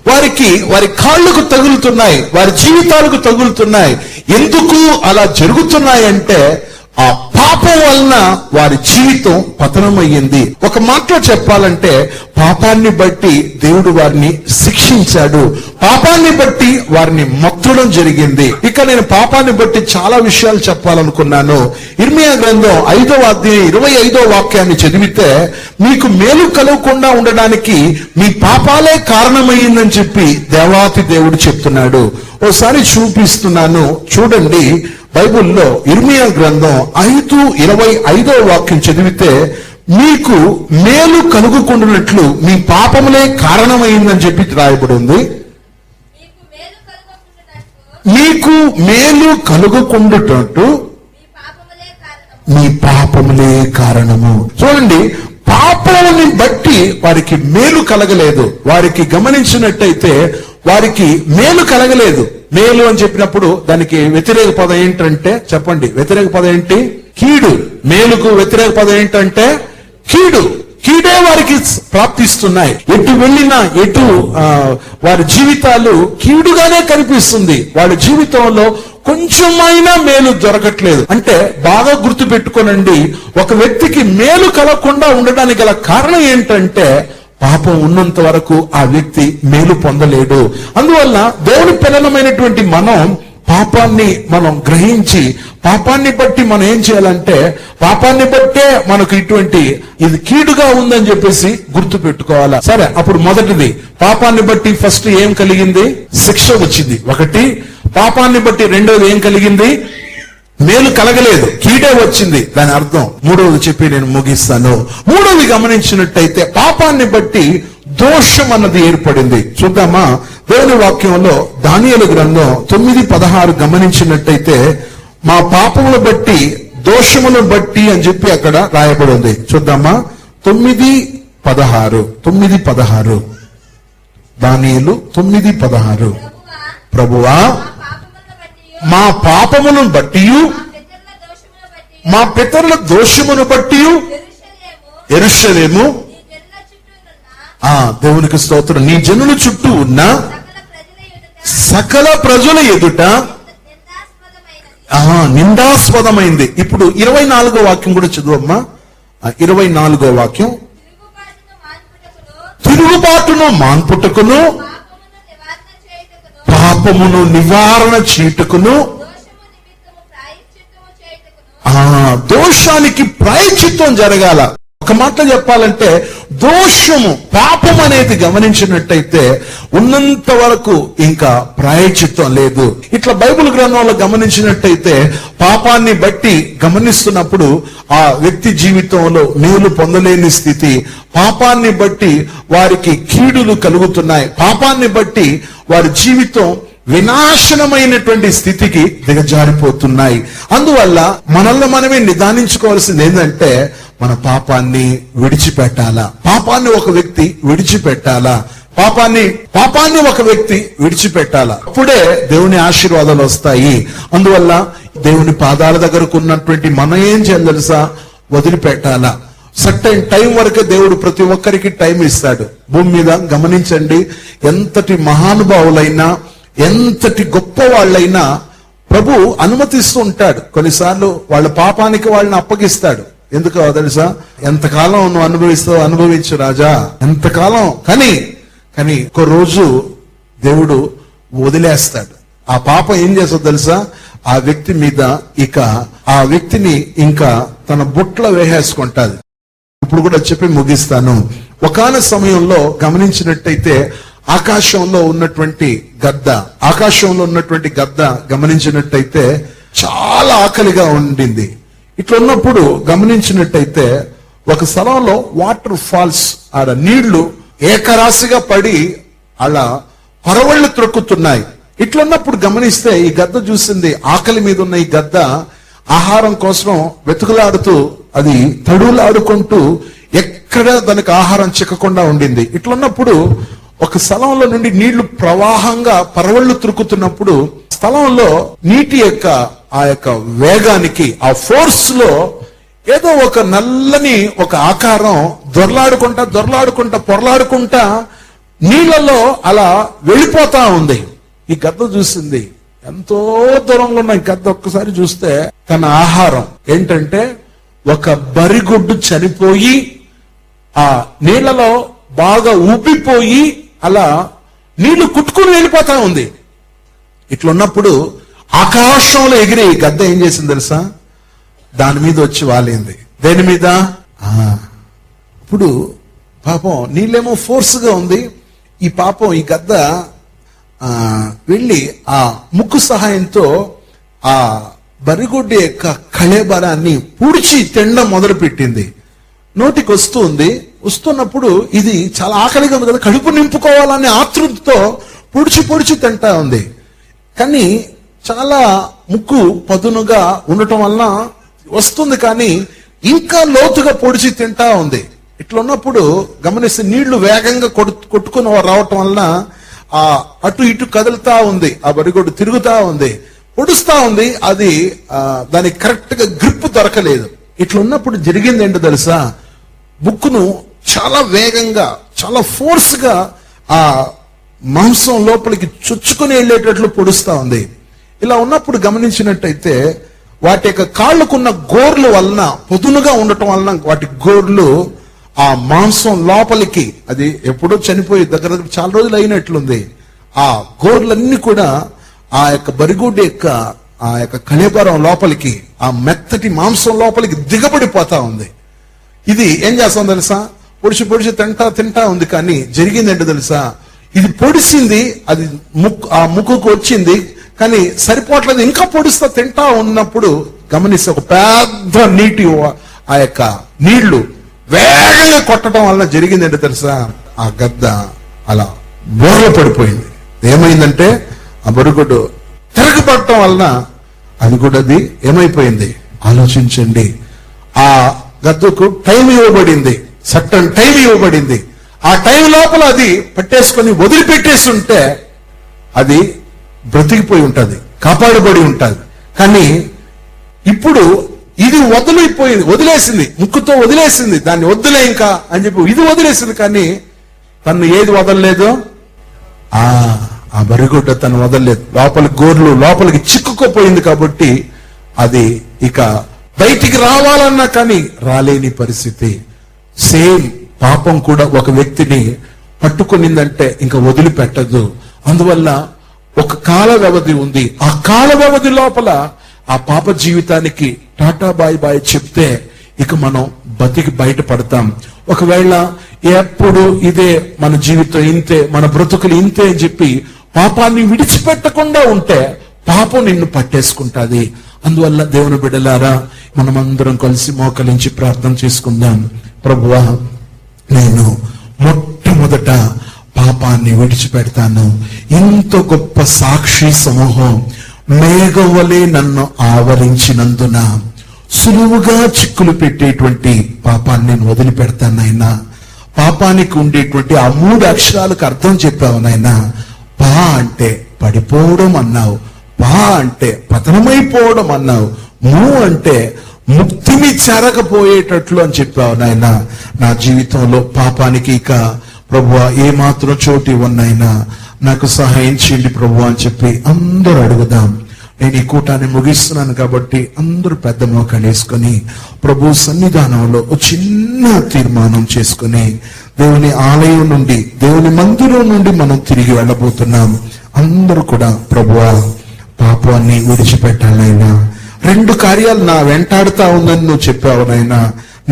వారికి వారి కాళ్ళకు తగులుతున్నాయి, వారి జీవితాలకు తగులుతున్నాయి. ఎందుకు అలా జరుగుతున్నాయంటే ఆ పాపం వలన వారి జీవితం పతనమయ్యింది. ఒక మాటలో చెప్పాలంటే పాపాన్ని బట్టి దేవుడు వారిని శిక్షించాడు, పాపాన్ని బట్టి వారిని మొత్తడం జరిగింది. ఇక నేను పాపాన్ని బట్టి చాలా విషయాలు చెప్పాలనుకున్నాను. ఇర్మియా గ్రంథం 5వ అధ్యాయం 25వ వాక్యాన్ని చదివితే, మీకు మేలు కలగకుండా ఉండడానికి మీ పాపాలే కారణమయ్యిందని చెప్పి దేవాతి దేవుడు చెప్తున్నాడు. ఓసారి చూపిస్తున్నాను చూడండి. బైబిల్లో ఇర్మియా గ్రంథం 5:25వ వాక్యం చదివితే, మీకు మేలు కలుగుకుంటున్నట్లు మీ పాపములే కారణమైందని చెప్పి రాయబడి ఉంది. మీకు మేలు కలుగుకుంటున్నట్టు మీ పాపములే కారణము. చూడండి, పాపముని బట్టి వారికి మేలు కలగలేదు. వారికి గమనించినట్టయితే వారికి మేలు కలగలేదు. మేలు అని చెప్పినప్పుడు దానికి వ్యతిరేక పదం ఏంటంటే, చెప్పండి, వ్యతిరేక పదం ఏంటి? కీడు. మేలుకు వ్యతిరేక పదం ఏంటంటే కీడు. కీడే వారికి ప్రాప్తిస్తున్నాయి. ఎటు వెళ్ళినా ఎటు వారి జీవితాలు కీడుగానే కనిపిస్తుంది. వాళ్ళ జీవితంలో కొంచెమైనా మేలు దొరకట్లేదు. అంటే బాగా గుర్తు పెట్టుకోనండి, ఒక వ్యక్తికి మేలు కలగకుండా ఉండడానికి గల కారణం ఏంటంటే పాపం ఉన్నంత వరకు ఆ వ్యక్తి మేలు పొందలేడు. అందువల్ల దేవుని పిల్లలమైనటువంటి మనం పాపాన్ని మనం గ్రహించి, పాపాన్ని బట్టి మనం ఏం చేయాలంటే, పాపాన్ని బట్టే మనకు ఇటువంటి ఇది కీడుగా ఉందని చెప్పేసి గుర్తు పెట్టుకోవాలా. సరే, అప్పుడు మొదటిది పాపాన్ని బట్టి ఫస్ట్ ఏం కలిగింది? శిక్ష వచ్చింది. ఒకటి. పాపాన్ని బట్టి రెండోది ఏం కలిగింది? మేలు కలగలేదు, కీడే వచ్చింది. దాని అర్థం మూడవది చెప్పి నేను ముగిస్తాను. మూడవది గమనించినట్టయితే పాపాన్ని బట్టి దోషం అన్నది ఏర్పడింది. చూద్దామా దేవుని వాక్యంలో దానియేలు గ్రంథం 9:16 గమనించినట్టయితే, మా పాపమును బట్టి దోషమును బట్టి అని చెప్పి అక్కడ రాయబడి ఉంది. చూద్దామా 9:16 దానియేలు 9:16. ప్రభువా, మా పాపమును బట్టి మా పితరుల దోషమును బట్టి యెరూషలేము దేవునికి స్తోత్రం, నీ జనుల చుట్టూ ఉన్న సకల ప్రజల ఎదుట నిందాస్పదమైంది. ఇప్పుడు 24వ వాక్యం కూడా చదువమ్మా. 24వ వాక్యం, తిరుగుబాటును మాన్పుటకును పాపమును నివారణ చేయుటకును దోషానికి ప్రాయశ్చిత్తం జరగాల. ఒక మాట చెప్పాలంటే, దోషము పాపం అనేది గమనించినట్టయితే ఉన్నంత వరకు ఇంకా ప్రాయశ్చిత్తం లేదు. ఇట్లా బైబిల్ గ్రంథంలో గమనించినట్టయితే పాపాన్ని బట్టి గమనిస్తున్నప్పుడు ఆ వ్యక్తి జీవితంలో మేలు పొందలేని స్థితి, పాపాన్ని బట్టి వారికి కీడులు కలుగుతున్నాయి, పాపాన్ని బట్టి వారి జీవితం వినాశనమైనటువంటి స్థితికి దిగజారిపోతున్నాయి. అందువల్ల మనల్ని మనమే నిదానించుకోవాల్సింది ఏంటంటే, మన పాపాన్ని విడిచిపెట్టాలా. పాపాన్ని ఒక వ్యక్తి విడిచిపెట్టాలా. పాపాన్ని ఒక వ్యక్తి విడిచిపెట్టాలా. అప్పుడే దేవుని ఆశీర్వాదాలు వస్తాయి. అందువల్ల దేవుని పాదాల దగ్గరకు ఉన్నటువంటి మనం ఏం చేయాలి తెలుసా? వదిలిపెట్టాలా. సర్టైన్ టైం వరకే దేవుడు ప్రతి ఒక్కరికి టైం ఇస్తాడు. భూమి మీద గమనించండి, ఎంతటి మహానుభావులైనా ఎంతటి గొప్ప వాళ్ళైనా ప్రభు అనుమతిస్తూ ఉంటాడు. కొన్నిసార్లు వాళ్ళ పాపానికి వాళ్ళని అప్పగిస్తాడు. ఎందుకో తెలుసా? ఎంతకాలం నువ్వు అనుభవిస్తావు, అనుభవించు రాజా, ఎంతకాలం. కానీ ఒక రోజు దేవుడు వదిలేస్తాడు. ఆ పాపం ఏం చేస్తావు తెలుసా? ఆ వ్యక్తి మీద ఆ వ్యక్తిని ఇంకా తన బుట్టలో వేసేసుకుంటాది. ఇప్పుడు కూడా చెప్పి ముగిస్తాను. ఒకానొక సమయంలో గమనించినట్టయితే ఆకాశంలో ఉన్నటువంటి గద్ద గమనించినట్టయితే చాలా ఆకలిగా ఉండింది. ఇట్లా ఉన్నప్పుడు గమనించినట్టయితే ఒక స్థలంలో వాటర్ ఫాల్స్, ఆడ నీళ్లు ఏకరాశిగా పడి అలా పరవళ్ళు త్రొక్కుతున్నాయి. ఇట్లున్నప్పుడు గమనిస్తే ఈ గద్ద చూసింది, ఆకలి మీద ఉన్న ఈ గద్ద ఆహారం కోసం వెతుకులాడుతూ అది తడులాడుకుంటూ ఎక్కడ దానికి ఆహారం చిక్కకుండా ఉండింది. ఇట్లున్నప్పుడు ఒక స్థలంలో నుండి నీళ్లు ప్రవాహంగా పరవళ్ళు త్రుక్కుతున్నప్పుడు స్థలంలో నీటి యొక్క ఆ యొక్క వేగానికి, ఆ ఫోర్స్ లో ఏదో ఒక నల్లని ఒక ఆకారం పొరలాడుకుంటా నీళ్లలో అలా వెళ్ళిపోతా ఉంది. ఈ గద్ద చూసింది, ఎంతో దూరంలో ఉన్న ఈ గద్ద ఒక్కసారి చూస్తే తన ఆహారం ఏంటంటే ఒక బరిగొడ్డు చనిపోయి ఆ నీళ్లలో బాగా ఉబ్బిపోయి అలా నీళ్లు కుట్టుకుని వెళ్ళిపోతా ఉంది. ఇట్లున్నప్పుడు ఆకాశంలో ఎగిరి గద్ద ఏం చేసింది తెలుసా? దాని మీద వచ్చి వాలింది. దేని మీద? ఇప్పుడు పాపం నీళ్ళేమో ఫోర్స్ గా ఉంది. ఈ గద్ద వెళ్ళి ఆ ముక్కు సహాయంతో ఆ బరిగొడ్డు యొక్క కళేబరాన్ని పూడ్చి తినడం మొదలు పెట్టింది. నోటికి వస్తున్నప్పుడు ఇది చాలా ఆకలిగా ఉంది కదా, కడుపు నింపుకోవాలనే ఆతృతతో పొడిచి తింటా ఉంది. కానీ చాలా ముక్కు పదునుగా ఉండటం వలన వస్తుంది, కానీ ఇంకా లోతుగా పొడిచి తింటా ఉంది. ఇట్లా ఉన్నప్పుడు గమనిస్తే నీళ్లు వేగంగా కొట్టుకుని రావటం వలన ఆ అటు ఇటు కదులుతా ఉంది, ఆ బరిగొడ్డు తిరుగుతా ఉంది, పొడుస్తా ఉంది. అది దానికి కరెక్ట్ గా గ్రిప్ దొరకలేదు. ఇట్లా ఉన్నప్పుడు జరిగింది ఏంటో తెలుసా? ముక్కును చాలా వేగంగా, చాలా ఫోర్స్ గా ఆ మాంసం లోపలికి చొచ్చుకుని వెళ్ళేటట్లు పొడుస్తా ఉంది. ఇలా ఉన్నప్పుడు గమనించినట్టయితే వాటి యొక్క కాళ్ళకున్న గోర్లు వలన, పొదునుగా ఉండటం వలన వాటి గోర్లు ఆ మాంసం లోపలికి, అది ఎప్పుడో చనిపోయి దగ్గర చాలా రోజులు అయినట్లుంది, ఆ గోర్లన్నీ కూడా ఆ యొక్క బరిగొడ్డు యొక్క ఆ యొక్క కళేబరం లోపలికి, ఆ మెత్తటి మాంసం లోపలికి దిగబడిపోతా ఉంది. ఇది ఏం చేస్తాం తెలుసా? పొడిచి తింటా ఉంది. కానీ జరిగిందంటే తెలుసా, ఇది పొడిసింది, అది ఆ ముక్కుకు వచ్చింది, కానీ సరిపోవట్లేదు, ఇంకా పొడిస్తా తింటా ఉన్నప్పుడు గమనిస్తే ఒక పెద్ద నీటి ఆ యొక్క నీళ్లు వేగంగా కొట్టడం వలన జరిగిందంటే తెలుసా, ఆ గద్ద అలా బోర్ల పడిపోయింది. ఏమైందంటే ఆ బొరుగుడు తిరగబడటం వలన అది కూడా అది ఏమైపోయింది. ఆలోచించండి, ఆ గద్దకు టైం ఇవ్వబడింది, సర్టన్ టైం ఇవ్వబడింది. ఆ టైం లోపల అది పట్టేసుకొని వదిలిపెట్టేసి ఉంటే అది బ్రతికిపోయి ఉంటది, కాపాడబడి ఉంటది. కానీ ఇప్పుడు ఇది వదిలేసింది, ముక్కుతో వదిలేసింది, దాన్ని వద్దులే ఇంకా అని చెప్పి ఇది వదిలేసింది. కానీ తను ఏది వదలలేదు, ఆ బరిగొడ్డ తను వదలలేదు. గోర్లు లోపలికి చిక్కుకుపోయింది. కాబట్టి అది ఇక బయటికి రావాలన్నా కానీ రాలేని పరిస్థితి. సేమ్ పాపం కూడా ఒక వ్యక్తిని పట్టుకునిందంటే ఇంకా వదిలిపెట్టదు. అందువల్ల ఒక కాల వ్యవధి ఉంది. ఆ కాల వ్యవధి లోపల ఆ పాప జీవితానికి టాటా బాయ్ బాయ్ చెప్తే ఇక మనం బతికి బయటపడతాం. ఒకవేళ ఎప్పుడు ఇదే మన జీవితం ఇంతే, మన బ్రతుకులు ఇంతే అని చెప్పి పాపాన్ని విడిచిపెట్టకుండా ఉంటే పాపం నిన్ను పట్టేసుకుంటాది. అందువల్ల దేవుని బిడ్డలారా, మనమందరం కలిసి మోకరించి ప్రార్థన చేసుకుందాం. ప్రభువా, నేను మొట్టమొదట పాపాన్ని విడిచిపెడతాను. ఇంత గొప్ప సాక్షి సమూహం మేఘం వలె నన్ను ఆవరించినందున సులువుగా చిక్కులు పెట్టేటువంటి పాపాన్ని నేను వదిలిపెడతాను నాయనా. పాపానికి ఉండేటువంటి ఆ 3 అక్షరాలకు అర్థం చెప్పావు నాయనా. పా అంటే పడిపోవడం అన్నావు, పా అంటే పతనమైపోవడం అన్నావు, ము అంటే ముక్తిని చెరగపోయేటట్లు అని చెప్పావు నాయన. నా జీవితంలో పాపానికి ఇక ప్రభువా ఏమాత్రం చోటు ఇవ్వనైనా నాకు సహాయం చేయండి ప్రభు అని చెప్పి అందరూ అడుగుదాం. నేను ఈ కూటాన్ని ముగిస్తున్నాను కాబట్టి అందరూ పెద్ద మోకాలు వేసుకొని ప్రభు సన్నిధానంలో ఒక చిన్న తీర్మానం చేసుకుని దేవుని ఆలయం నుండి, దేవుని మందిరం నుండి మనం తిరిగి వెళ్ళబోతున్నాం. అందరూ కూడా ప్రభువా పాపాన్ని విడిచిపెట్టాలైనా. 2 కార్యాలు నా వెంటాడుతా ఉందని నువ్వు చెప్పావు నాయనా.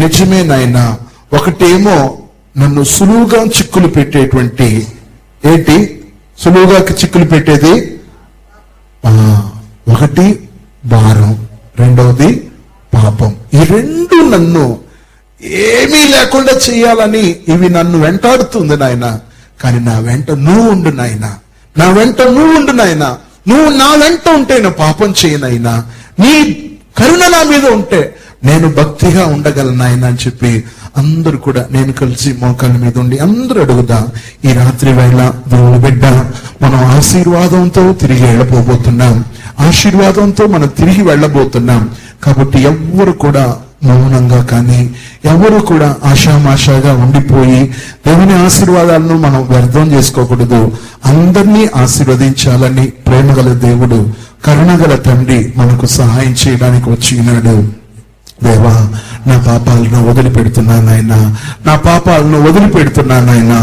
నిజమే నాయనా. ఒకటేమో నన్ను సులువుగా చిక్కులు పెట్టేటువంటి, ఏంటి సులువుగా చిక్కులు పెట్టేది? ఒకటి భారం, రెండవది పాపం. ఈ 2 నన్ను ఏమీ లేకుండా చేయాలని ఇవి నన్ను వెంటాడుతుంది నాయన. కానీ నా వెంట నువ్వు ఉండు నాయన, నా వెంట నువ్వు ఉండు నాయన. నువ్వు నా వెంట ఉంటే నేను పాపం చేయనైనా, నీ కరుణ నా మీద ఉంటే నేను భక్తిగా ఉండగలను ఆయన అని చెప్పి అందరూ కూడా నేను కలిసి మోకాళ్ళ మీద ఉండి అందరూ అడుగుదా. ఈ రాత్రి వేళ దేవుని బిడ్డ మనం ఆశీర్వాదంతో తిరిగి వెళ్ళబోతున్నాం, ఆశీర్వాదంతో మనం తిరిగి వెళ్ళబోతున్నాం. కాబట్టి ఎవ్వరు కూడా మౌనంగా కానీ ఎవరు కూడా ఆషామాషాగా ఉండిపోయి దేవుని ఆశీర్వాదాలను మనం వ్యర్థం చేసుకోకూడదు. అందరినీ ఆశీర్వదించాలని ప్రేమగల దేవుడు, కరుణగల తండ్రి మనకు సహాయం చేయడానికి వచ్చినాడు. దేవా, నా పాపాలను వదిలిపెడుతున్నానైనా, నా పాపాలను వదిలిపెడుతున్నానైనా.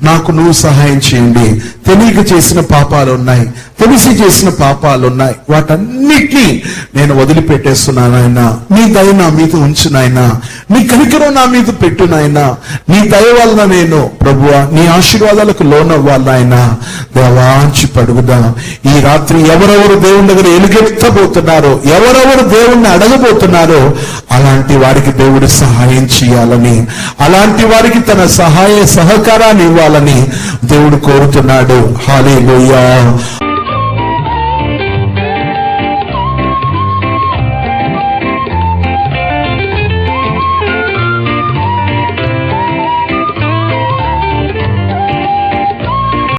నాకు నువ్వు సహాయం చేయండి. తెలియక చేసిన పాపాలు ఉన్నాయి, తెలిసి చేసిన పాపాలు ఉన్నాయి, వాటన్నిటినీ నేను వదిలిపెట్టేస్తున్నానైనా. నీ దయ నా మీద ఉంచునైనా, నీ కనికరం నా మీద పెట్టునైనా. నీ దయ వలన నేను ప్రభువా నీ ఆశీర్వాదాలకు లోనవ్వాలైనా. దేవాంచి పడుగుదా. ఈ రాత్రి ఎవరెవరు దేవుని దగ్గర ఎలుగెత్తబోతున్నారో, ఎవరెవరు దేవుణ్ణి అడగబోతున్నారో అలాంటి వారికి దేవుడు సహాయం చేయాలని, అలాంటి వారికి తన సహాయ సహకారాన్ని ఇవ్వాలని దేవుడు కోరుతున్నాడు. హల్లెలూయా.